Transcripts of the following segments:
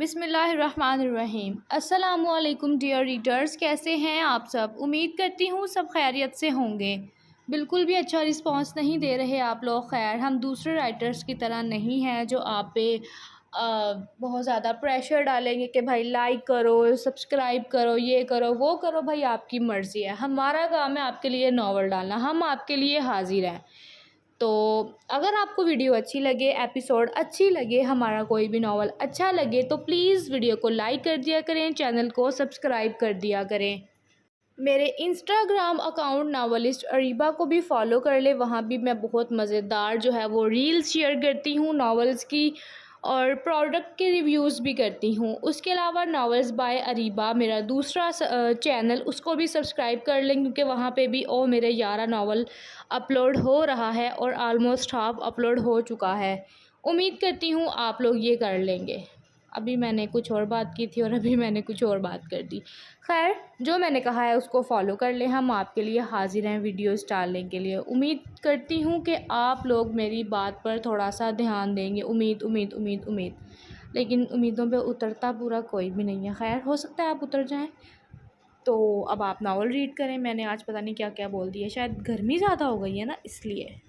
बिस्मिल्लाहिर्रहमानिर्रहीम। अस्सलामुअलैकुम dear readers, कैसे हैं आप सब। उम्मीद करती हूँ सब खैरियत से होंगे। बिल्कुल भी अच्छा रिस्पांस नहीं दे रहे आप लोग। खैर, हम दूसरे राइटर्स की तरह नहीं हैं जो आप पे बहुत ज़्यादा प्रेशर डालेंगे कि भाई लाइक करो, सब्सक्राइब करो, ये करो, वो करो। भाई आपकी मर्ज़ी है, हमारा काम है आपके लिए नावल डालना, हम आपके लिए हाजिर हैं। तो अगर आपको वीडियो अच्छी लगे, एपिसोड अच्छी लगे, हमारा कोई भी नावल अच्छा लगे, तो प्लीज़ वीडियो को लाइक कर दिया करें, चैनल को सब्सक्राइब कर दिया करें। मेरे इंस्टाग्राम अकाउंट नावलिस्ट अरीबा को भी फॉलो कर ले। वहाँ भी मैं बहुत मज़ेदार जो है वो रील्स शेयर करती हूँ नावल्स की, और प्रोडक्ट के रिव्यूज़ भी करती हूँ। उसके अलावा नावल्स बाय अरीबा मेरा दूसरा चैनल, उसको भी सब्सक्राइब कर लें, क्योंकि वहाँ पे भी मेरे 11 नावल अपलोड हो रहा है और आलमोस्ट हाफ अपलोड हो चुका है। उम्मीद करती हूँ आप लोग ये कर लेंगे। अभी मैंने कुछ और बात की थी और अभी मैंने कुछ और बात कर दी। खैर, जो मैंने कहा है उसको फॉलो कर लें। हम आपके लिए हाजिर हैं वीडियोस डालने के लिए। उम्मीद करती हूँ कि आप लोग मेरी बात पर थोड़ा सा ध्यान देंगे। उम्मीद उम्मीद उम्मीद उम्मीद, लेकिन उम्मीदों पे उतरता पूरा कोई भी नहीं है। खैर, हो सकता है आप उतर जाएं। तो अब आप नावल रीड करें। मैंने आज पता नहीं क्या क्या बोल दिया, शायद गर्मी ज़्यादा हो गई है ना, इसलिए।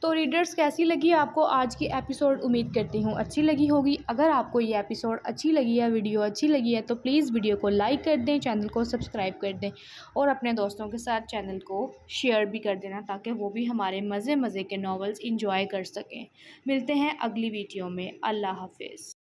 तो रीडर्स कैसी लगी आपको आज की एपिसोड, उम्मीद करती हूँ अच्छी लगी होगी। अगर आपको ये एपिसोड अच्छी लगी है, वीडियो अच्छी लगी है, तो प्लीज़ वीडियो को लाइक कर दें, चैनल को सब्सक्राइब कर दें और अपने दोस्तों के साथ चैनल को शेयर भी कर देना ताकि वो भी हमारे मज़े मज़े के नॉवेल्स इंजॉय कर सकें। मिलते हैं अगली वीडियो में। अल्लाह हाफिज़।